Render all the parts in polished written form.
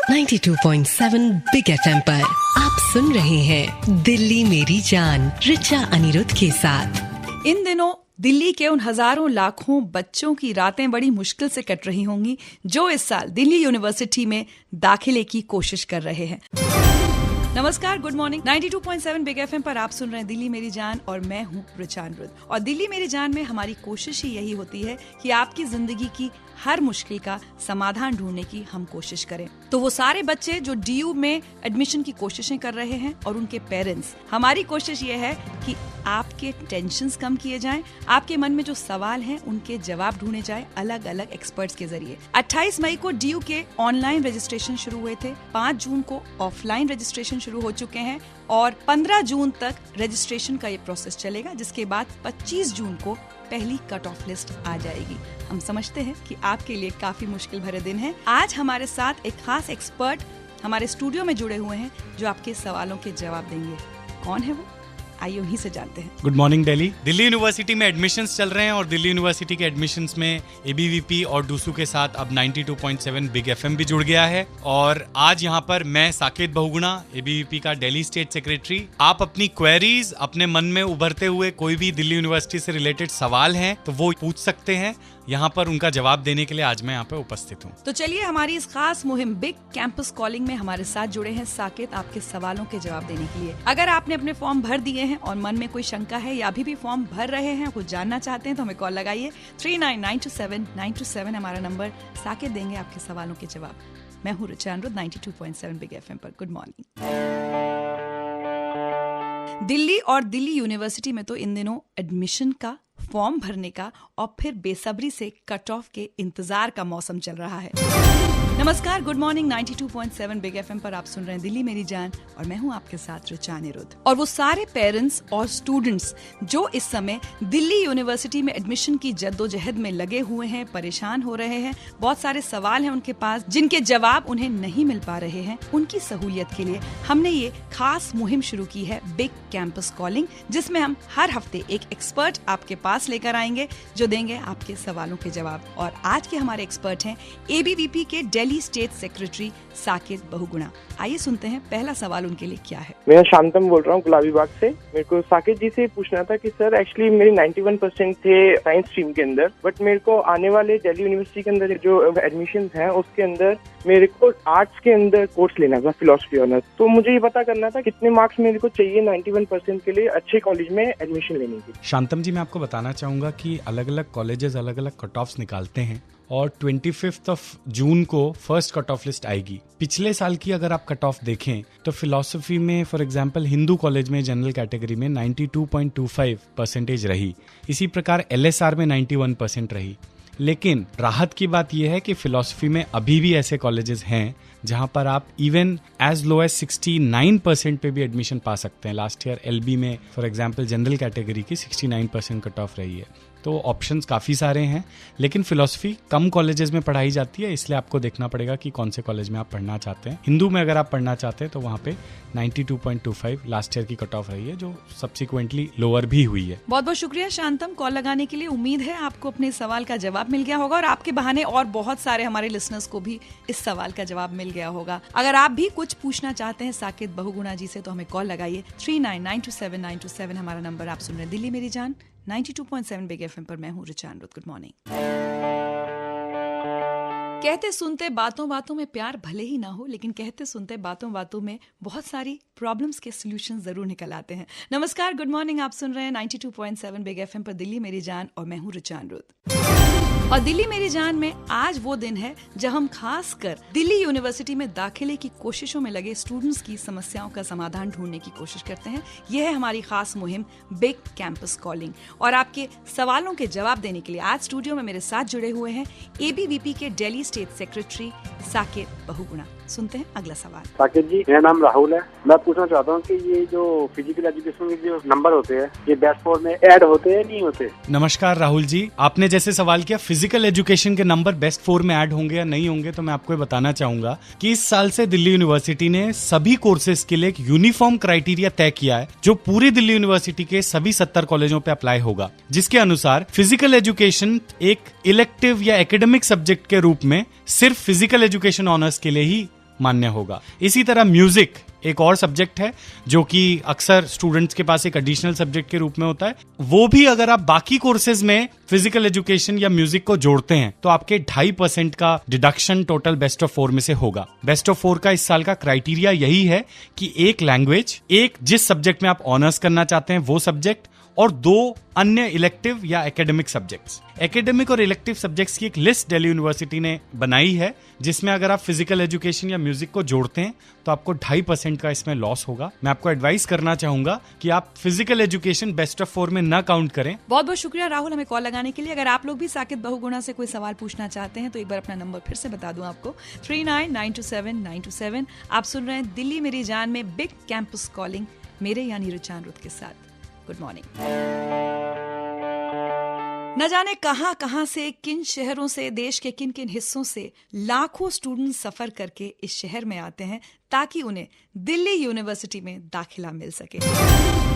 92.7 big FM पर आप सुन रहे हैं दिल्ली मेरी जान रिचा अनिरुद्ध के साथ। इन दिनों दिल्ली के उन हजारों लाखों बच्चों की रातें बड़ी मुश्किल से कट रही होंगी जो इस साल दिल्ली यूनिवर्सिटी में दाखिले की कोशिश कर रहे हैं। नमस्कार, गुड मॉर्निंग। 92.7 बिग एफएम पर आप सुन रहे हैं दिल्ली मेरी जान और मैं हूं रिचा अनिरुद्ध। और दिल्ली मेरी जान में हमारी कोशिश ही यही होती है कि आपकी जिंदगी की हर मुश्किल का समाधान ढूंढने की हम कोशिश करें। तो वो सारे बच्चे जो डीयू में एडमिशन की कोशिशें कर रहे हैं और उनके पेरेंट्स, हमारी कोशिश ये है कि आपके टेंशन्स कम किए जाएं, आपके मन में जो सवाल हैं उनके जवाब ढूंढे जाए अलग अलग एक्सपर्ट्स के जरिए। 28 मई को डीयू के ऑनलाइन रजिस्ट्रेशन शुरू हुए थे, 5 जून को ऑफलाइन रजिस्ट्रेशन शुरू हो चुके हैं और 15 जून तक रजिस्ट्रेशन का ये प्रोसेस चलेगा, जिसके बाद 25 जून को पहली कट ऑफ लिस्ट आ जाएगी। हम समझते हैं कि आपके लिए काफी मुश्किल भरे दिन है। आज हमारे साथ एक खास एक्सपर्ट हमारे स्टूडियो में जुड़े हुए हैं जो आपके सवालों के जवाब देंगे। कौन है वो? आइए उन्हीं से जानते हैं। Good morning Delhi. Delhi university में एडमिशन्स चल रहे हैं और दिल्ली यूनिवर्सिटी के एडमिशन्स में एबीवीपी और डूसू के साथ अब 92.7 बिग एफएम भी जुड़ गया है। और आज यहाँ पर मैं साकेत बहुगुणा, एबीवीपी का दिल्ली स्टेट सेक्रेटरी, आप अपनी क्वेरीज, अपने मन में उभरते हुए कोई भी दिल्ली यूनिवर्सिटी से रिलेटेड सवाल हैं तो वो पूछ सकते हैं। यहाँ पर उनका जवाब देने के लिए आज मैं यहाँ पे उपस्थित हूँ। तो चलिए हमारी इस खास मुहिम बिग कैंपस कॉलिंग में हमारे साथ जुड़े हैं साकेत आपके सवालों के जवाब देने के लिए। अगर आपने अपने फॉर्म भर दिए हैं और मन में कोई शंका है या अभी भी फॉर्म भर रहे हैं, कुछ जानना चाहते हैं तो हमें कॉल लगाइए। 39927927 हमारा नंबर। साकेत देंगे आपके सवालों के जवाब। मैं हूँ रिचा अनिरुद्ध, 92.7 बिग एफएम पर। Good morning. दिल्ली और दिल्ली यूनिवर्सिटी में तो इन दिनों एडमिशन का, फॉर्म भरने का और फिर बेसब्री से कट ऑफ के इंतजार का मौसम चल रहा है। नमस्कार, गुड मॉर्निंग। 92.7 बिग एफएम पर आप सुन रहे हैं दिल्ली मेरी जान और मैं हूं आपके साथ रिचा अनिरुद्ध। और वो सारे पेरेंट्स और स्टूडेंट्स जो इस समय दिल्ली यूनिवर्सिटी में एडमिशन की जद्दोजहद में लगे हुए हैं, परेशान हो रहे हैं, बहुत सारे सवाल हैं उनके पास जिनके जवाब उन्हें नहीं मिल पा रहे हैं, उनकी सहूलियत के लिए हमने ये खास मुहिम शुरू की है बिग कैंपस कॉलिंग, जिसमें हम हर हफ्ते एक एक्सपर्ट आपके पास लेकर आएंगे जो देंगे आपके सवालों के जवाब। और आज के हमारे एक्सपर्ट हैं एबीवीपी के दिल्ली स्टेट सेक्रेटरी साकेत बहुगुणा। आइए सुनते हैं पहला सवाल उनके लिए क्या है। मैं शांतम बोल रहा हूँ गुलाबी बाग से। मेरे को साकेत जी से पूछना था कि सर एक्चुअली मेरे 91% थे साइंस स्ट्रीम के अंदर, बट मेरे को आने वाले दिल्ली यूनिवर्सिटी के अंदर जो एडमिशन है उसके अंदर मेरे को आर्ट्स के अंदर कोर्स लेना था, फिलोसफी ऑनर्स। तो मुझे ये पता करना था कितने मार्क्स मेरे को चाहिए 91% के लिए अच्छे कॉलेज में एडमिशन लेने के। शांतम जी, मैं आपको बताना चाहूंगा कि अलग अलग कॉलेजेस अलग अलग कट ऑफ्स निकालते हैं और 25 जून को फर्स्ट कट ऑफ लिस्ट आएगी। पिछले साल की अगर आप कट ऑफ देखें तो फिलॉसफी में फॉर एग्जांपल हिंदू कॉलेज में जनरल कैटेगरी में 92.25% रही। इसी प्रकार एलएसआर में 91% रही। लेकिन राहत की बात यह है कि फिलॉसफी में अभी भी ऐसे कॉलेजेस हैं जहां पर आप इवन एज लो एज 69% पे भी एडमिशन पा सकते हैं। लास्ट ईयर एलबी में फॉर एग्जांपल जनरल कैटेगरी की 69% कट ऑफ रही है। तो ऑप्शंस काफ़ी सारे हैं, लेकिन फिलॉसफी कम कॉलेजेस में पढ़ाई जाती है, इसलिए आपको देखना पड़ेगा कि कौन से कॉलेज में आप पढ़ना चाहते हैं। हिंदू में अगर आप पढ़ना चाहते हैं तो वहाँ पे 92.25 लास्ट ईयर की कट ऑफ रही है, जो सब्सिक्वेंटली लोअर भी हुई है। बहुत बहुत शुक्रिया शांतम कॉल लगाने के लिए। उम्मीद है आपको अपने सवाल का जवाब मिल गया होगा और आपके बहाने और बहुत सारे हमारे लिसनर्स को भी इस सवाल का जवाब मिल गया होगा। अगर आप भी कुछ पूछना चाहते हैं साकेत बहुगुणा जी से तो हमें कॉल लगाइए। 39927927 हमारा नंबर। आप सुन रहे हैं दिल्ली मेरी जान 92.7 बिग एफएम पर। मैं हूँ रिचा अनिरुद्ध। Good morning. कहते सुनते बातों बातों में प्यार भले ही ना हो, लेकिन कहते सुनते बातों बातों में बहुत सारी प्रॉब्लम्स के सॉल्यूशंस जरूर निकल आते हैं। नमस्कार, गुड मॉर्निंग। आप सुन रहे हैं 92.7 बिग एफएम पर दिल्ली मेरी जान और मैं हूँ रिचा अनिरुद्ध। और दिल्ली मेरी जान में आज वो दिन है जब हम खास कर दिल्ली यूनिवर्सिटी में दाखिले की कोशिशों में लगे स्टूडेंट्स की समस्याओं का समाधान ढूंढने की कोशिश करते हैं। यह है हमारी खास मुहिम बिग कैंपस कॉलिंग। और आपके सवालों के जवाब देने के लिए आज स्टूडियो में मेरे साथ जुड़े हुए हैं एबीवीपी के दिल्ली स्टेट सेक्रेटरी साकेत बहुगुणा। सुनते हैं अगला सवाल। साकेत जी, मेरा नाम राहुल है। मैं पूछना चाहता हूँ कि ये जो फिजिकल एजुकेशन के जो नंबर होते हैं ये बेस्ट फोर में ऐड होते हैं नहीं होते? नमस्कार राहुल जी, आपने जैसे सवाल किया फिजिकल एजुकेशन के नंबर बेस्ट 4 में ऐड होंगे या नहीं होंगे, तो मैं आपको ये बताना चाहूंगा कि इस साल से दिल्ली यूनिवर्सिटी ने सभी कोर्सेज के लिए एक यूनिफॉर्म क्राइटेरिया तय किया है जो पूरी दिल्ली यूनिवर्सिटी के सभी 70 कॉलेजों पे अप्लाई होगा, जिसके अनुसार फिजिकल एजुकेशन एक इलेक्टिव या एकेडमिक सब्जेक्ट के रूप में सिर्फ फिजिकल एजुकेशन ऑनर्स के लिए ही मान्य होगा। इसी तरह म्यूजिक एक और सब्जेक्ट है जो कि अक्सर स्टूडेंट्स के पास एक एडिशनल सब्जेक्ट के रूप में होता है। वो भी अगर आप बाकी कोर्सेज में फिजिकल एजुकेशन या म्यूजिक को जोड़ते हैं तो आपके 2.5% का डिडक्शन टोटल बेस्ट ऑफ 4 में से होगा। बेस्ट ऑफ 4 का इस साल का क्राइटेरिया यही है कि एक लैंग्वेज, एक जिस सब्जेक्ट में आप ऑनर्स करना चाहते हैं वो सब्जेक्ट, और 2 अन्य इलेक्टिव या एकेडमिक सब्जेक्ट्स। एकेडमिक और इलेक्टिव सब्जेक्ट्स की एक लिस्ट दिल्ली यूनिवर्सिटी ने बनाई है जिसमें अगर आप फिजिकल एजुकेशन या म्यूजिक को जोड़ते हैं तो आपको 2.5% का इसमें लॉस होगा। मैं आपको एडवाइस करना चाहूंगा कि आप फिजिकल एजुकेशन बेस्ट ऑफ 4 में ना काउंट करें। बहुत बहुत शुक्रिया राहुल हमें कॉल लगाने के लिए। अगर आप लोग भी साकेत बहुगुणा से कोई सवाल पूछना चाहते हैं तो एक बार अपना नंबर फिर से बता दूं आपको, 39927927। आप सुन रहे हैं दिल्ली मेरी जान में बिग कैंपस कॉलिंग, मेरे यानी ऋचा अनिरुद्ध के साथ। Good morning. न जाने कहां से, किन शहरों से, देश के किन किन हिस्सों से लाखों स्टूडेंट सफर करके इस शहर में आते हैं ताकि उन्हें दिल्ली यूनिवर्सिटी में दाखिला मिल सके।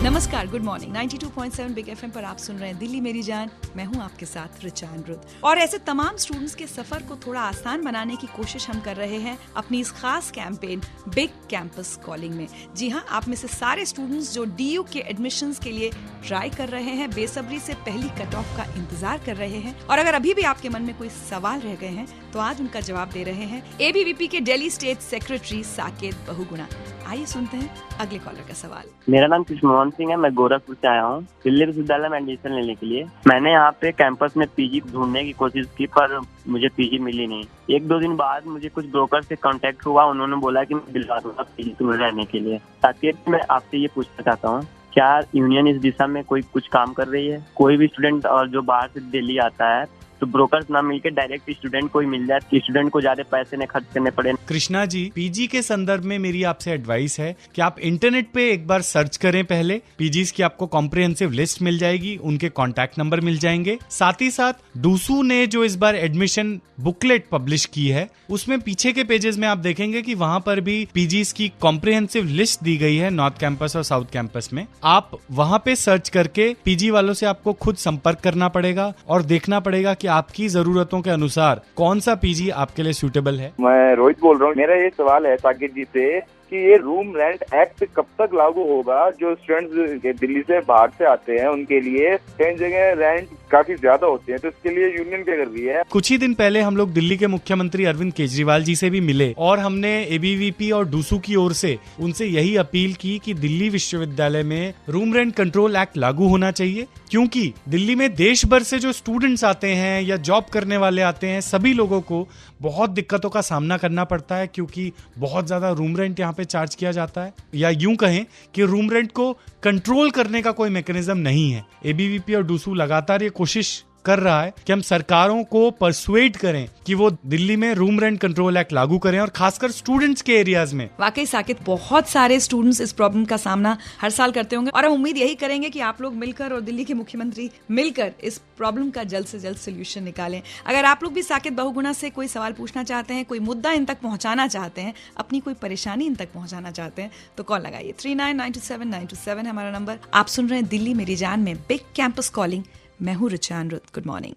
नमस्कार, गुड मॉर्निंग। 92.7 बिग एफएम पर आप सुन रहे हैं दिल्ली मेरी जान। मैं हूं आपके साथ ऋचा अनिरुद्ध, और ऐसे तमाम स्टूडेंट्स के सफर को थोड़ा आसान बनाने की कोशिश हम कर रहे हैं अपनी इस खास कैंपेन बिग कैंपस कॉलिंग में। जी हां, आप में से सारे स्टूडेंट्स जो डीयू के एडमिशंस के लिए ट्राई कर रहे हैं, बेसब्री से पहली कट ऑफ का इंतजार कर रहे हैं, और अगर अभी भी आपके मन में कोई सवाल रह गए हैं तो आज उनका जवाब दे रहे हैं एबीवीपी के दिल्ली स्टेट सेक्रेटरी साकेत बहुगुणा। आइए सुनते हैं अगले कॉलर का सवाल। मेरा नाम कृष्णमोहन सिंह है, मैं गोरखपुर से आया हूँ दिल्ली विश्वविद्यालय में एडमिशन लेने के लिए। मैंने यहाँ पे कैंपस में पीजी ढूंढने की कोशिश की पर मुझे पीजी मिली नहीं। 1-2 दिन बाद मुझे कुछ ब्रोकर से कांटेक्ट हुआ, उन्होंने बोला कि मैं दिलवा दूंगा पीजी तुम्हें रहने के लिए। ताकि मैं आपसे ये पूछना चाहता हूँ, क्या यूनियन इस दिशा में कोई कुछ काम कर रही है? कोई भी स्टूडेंट और जो बाहर से दिल्ली आता है तो ब्रोकर्स ना मिलके डायरेक्ट स्टूडेंट को ही मिल जाए कि स्टूडेंट को ज्यादा पैसे न खर्च करने पड़े। कृष्णा जी, पीजी के संदर्भ में मेरी आपसे एडवाइस है कि आप इंटरनेट पे एक बार सर्च करें। पहले पीजीज की आपको कॉम्प्रिहेंसिव लिस्ट मिल जाएगी, उनके कॉन्टैक्ट नंबर मिल जाएंगे। साथ ही साथ डूसू ने जो इस बार एडमिशन बुकलेट पब्लिश की है उसमें पीछे के पेजेस में आप देखेंगे कि वहां पर भी पीजीज की कॉम्प्रिहेंसिव लिस्ट दी गई है नॉर्थ कैंपस और साउथ कैंपस में। आप वहां पे सर्च करके पीजी वालों से आपको खुद संपर्क करना पड़ेगा और देखना पड़ेगा कि आपकी जरूरतों के अनुसार कौन सा पीजी आपके लिए सूटेबल है। मैं रोहित बोल रहा हूँ। मेरा ये सवाल है साकेत जी से कि ये रूम रेंट एक्ट कब तक लागू होगा? जो स्टूडेंट्स दिल्ली से बाहर से आते हैं उनके लिए कई जगह रेंट काफी ज्यादा होते हैं, तो इसके लिए यूनियन क्या कर रही है? कुछ ही दिन पहले हम लोग दिल्ली के मुख्यमंत्री अरविंद केजरीवाल जी से भी मिले और हमने एबीवीपी और डूसू की ओर से उनसे यही अपील की कि दिल्ली विश्वविद्यालय में रूम रेंट कंट्रोल एक्ट लागू होना चाहिए, क्योंकि दिल्ली में देश भर से जो स्टूडेंट्स आते हैं या जॉब करने वाले आते हैं, सभी लोगों को बहुत दिक्कतों का सामना करना पड़ता है क्योंकि बहुत ज्यादा रूम रेंट यहाँ पे चार्ज किया जाता है, या यूं कहें कि रूम रेंट को कंट्रोल करने का कोई मैकेनिज्म नहीं है। एबीवीपी और डूसू लगातार ये कोशिश कर रहा है कि हम सरकारों को परसुएड करें कि वो दिल्ली में रूम रेंट कंट्रोल एक्ट लागू करें, और खासकर स्टूडेंट्स के एरियाज में। वाकई साकेत, बहुत सारे स्टूडेंट्स इस प्रॉब्लम का सामना हर साल करते होंगे, और हम उम्मीद यही करेंगे कि आप लोग मिलकर और दिल्ली के मुख्यमंत्री मिलकर इस प्रॉब्लम का जल्द से जल्द सोल्यूशन निकालें। अगर आप लोग भी साकेत बहुगुणा से कोई सवाल पूछना चाहते हैं, कोई मुद्दा इन तक पहुंचाना चाहते हैं, अपनी कोई परेशानी इन तक पहुंचाना चाहते हैं, तो कॉल लगाइए। 39927927 है हमारा नंबर। आप सुन रहे हैं दिल्ली मेरी जान में बिग कैंपस कॉलिंग। मैं हूं ऋचा अनिरुद्ध। Good morning.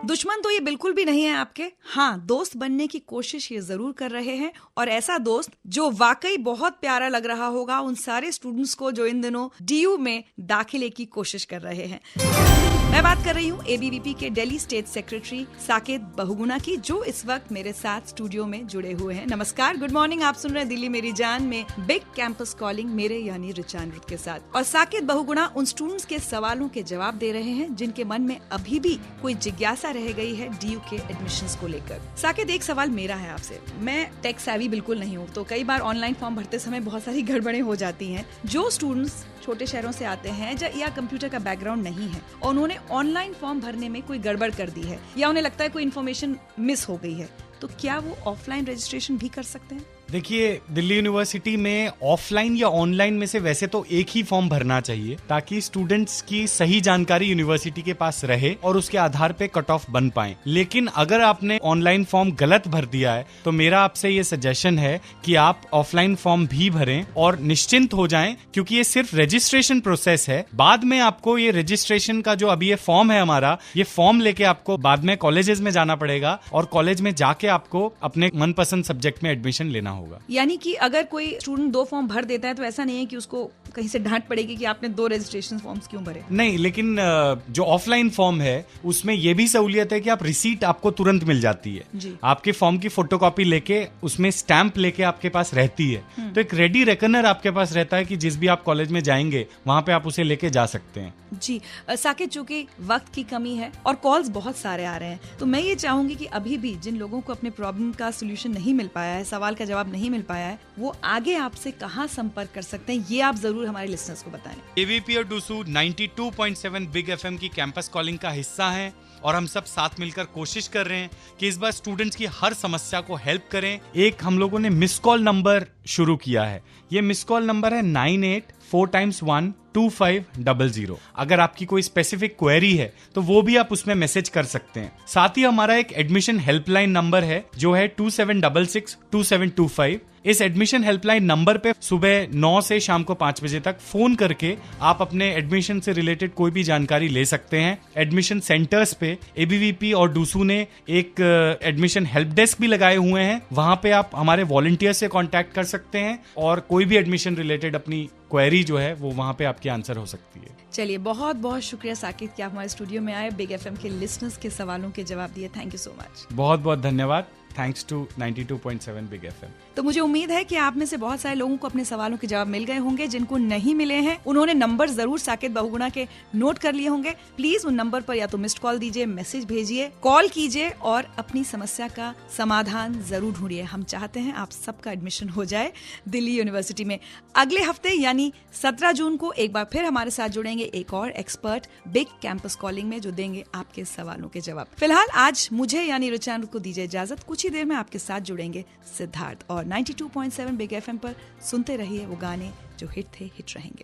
दुश्मन तो ये बिल्कुल भी नहीं है आपके, हाँ दोस्त बनने की कोशिश ये जरूर कर रहे हैं, और ऐसा दोस्त जो वाकई बहुत प्यारा लग रहा होगा उन सारे स्टूडेंट्स को जो इन दिनों डीयू में दाखिले की कोशिश कर रहे हैं। मैं बात कर रही हूँ एबीवीपी के दिल्ली स्टेट सेक्रेटरी साकेत बहुगुणा की, जो इस वक्त मेरे साथ स्टूडियो में जुड़े हुए हैं। नमस्कार, गुड मॉर्निंग। आप सुन रहे हैं दिल्ली मेरी जान में बिग कैंपस कॉलिंग, मेरे यानी ऋचा अनिरुद्ध के साथ। और साकेत बहुगुणा उन स्टूडेंट्स के सवालों के जवाब दे रहे हैं जिनके मन में अभी भी कोई जिज्ञासा रह गई है डीयू के एडमिशंस को लेकर। साकेत, एक सवाल मेरा है आपसे। मैं टेक सेवी बिल्कुल नहीं हूँ, तो कई बार ऑनलाइन फॉर्म भरते समय बहुत सारी गड़बड़ें हो जाती हैं। जो स्टूडेंट्स छोटे शहरों से आते हैं या कंप्यूटर का बैकग्राउंड नहीं है और उन्होंने ऑनलाइन फॉर्म भरने में कोई गड़बड़ कर दी है या उन्हें लगता है कोई इन्फॉर्मेशन मिस हो गई है, तो क्या वो ऑफलाइन रजिस्ट्रेशन भी कर सकते हैं? देखिए, दिल्ली यूनिवर्सिटी में ऑफलाइन या ऑनलाइन में से वैसे तो एक ही फॉर्म भरना चाहिए ताकि स्टूडेंट्स की सही जानकारी यूनिवर्सिटी के पास रहे और उसके आधार पे कट ऑफ बन पाए। लेकिन अगर आपने ऑनलाइन फॉर्म गलत भर दिया है तो मेरा आपसे ये सजेशन है कि आप ऑफलाइन फॉर्म भी भरें और निश्चिंत हो जाएं, क्योंकि ये सिर्फ रजिस्ट्रेशन प्रोसेस है। बाद में आपको ये रजिस्ट्रेशन का जो अभी ये फॉर्म है हमारा, ये फॉर्म लेके आपको बाद में कॉलेजेस में जाना पड़ेगा और कॉलेज में जाके आपको अपने मनपसंद सब्जेक्ट में एडमिशन लेना होगा। यानी कि अगर कोई स्टूडेंट 2 फॉर्म भर देता है तो ऐसा नहीं है कि उसको कहीं से डांट पड़ेगी कि आपने 2 रजिस्ट्रेशन फॉर्म्स क्यों भरे। नहीं, लेकिन जो ऑफलाइन फॉर्म है उसमें यह भी सहूलियत है कि आप रिसीट आपको तुरंत मिल जाती है जी। आपके फॉर्म की फोटोकॉपी लेके उसमें स्टैंप लेके आपके पास रहती है, तो एक रेडी रेकनर आपके पास रहता है कि जिस भी आप कॉलेज में जाएंगे वहां पे आप उसे लेके जा सकते हैं। जी साकेत, चूंकि वक्त की कमी है और कॉल्स बहुत सारे आ रहे हैं, तो मैं ये चाहूंगी कि अभी भी जिन लोगों को अपने प्रॉब्लम का सोल्यूशन नहीं मिल पाया है, सवाल का जवाब नहीं मिल पाया है, वो आगे आपसे कहाँ संपर्क कर सकते हैं, ये आप जरूर हमारे लिसनर्स को बताएं। एबीपी और डूसू 92.7 बिग एफएम की कैंपस कॉलिंग का हिस्सा है और हम सब साथ मिलकर कोशिश कर रहे हैं कि इस बार स्टूडेंट्स की हर समस्या को हेल्प करें। एक हम लोगों ने मिस कॉल नंबर शुरू किया है, ये मिस कॉल नंबर है 98-4x1-2500। अगर आपकी कोई स्पेसिफिक क्वेरी है तो वो भी आप उसमें मैसेज कर सकते हैं। साथ ही हमारा एक एडमिशन हेल्पलाइन नंबर है जो है 2766-2725। इस एडमिशन हेल्पलाइन नंबर पे सुबह 9 से शाम को 5 बजे तक फोन करके आप अपने एडमिशन से रिलेटेड कोई भी जानकारी ले सकते हैं। एडमिशन सेंटर्स पे एबीवीपी और डूसू ने एक एडमिशन हेल्प डेस्क भी लगाए हुए हैं, वहां पे आप हमारे वॉलंटियर से कांटेक्ट कर सकते हैं और कोई भी एडमिशन रिलेटेड अपनी क्वेरी जो है वो वहां पे आपकी आंसर हो सकती है। चलिए, बहुत बहुत शुक्रिया साकेत कि आप हमारे स्टूडियो में आए, बिग एफएम के लिसनर्स के सवालों के जवाब दिए। Thank you so much. बहुत बहुत धन्यवाद। Thanks to 92.7 big FM. तो मुझे उम्मीद है कि आप में से बहुत सारे लोगों को अपने सवालों के जवाब मिल गए होंगे। जिनको नहीं मिले हैं उन्होंने नंबर जरूर साकेत बहुगुणा के नोट कर लिए होंगे। प्लीज उन नंबर पर या तो मिस्ड कॉल दीजिए, मैसेज भेजिए, कॉल कीजिए और अपनी समस्या का समाधान जरूर ढूंढिए। हम चाहते हैं आप सबका एडमिशन हो जाए दिल्ली यूनिवर्सिटी में। अगले हफ्ते यानी 17 जून को एक बार फिर हमारे साथ जुड़ेंगे एक और एक्सपर्ट बिग कैंपस कॉलिंग में, जो देंगे आपके सवालों के जवाब। फिलहाल आज मुझे यानी रुचान को दीजिए इजाजत। कुछ ही देर में आपके साथ जुड़ेंगे सिद्धार्थ और 92.7 बिग एफएम पर सुनते रहिए वो गाने जो हिट थे, हिट रहेंगे।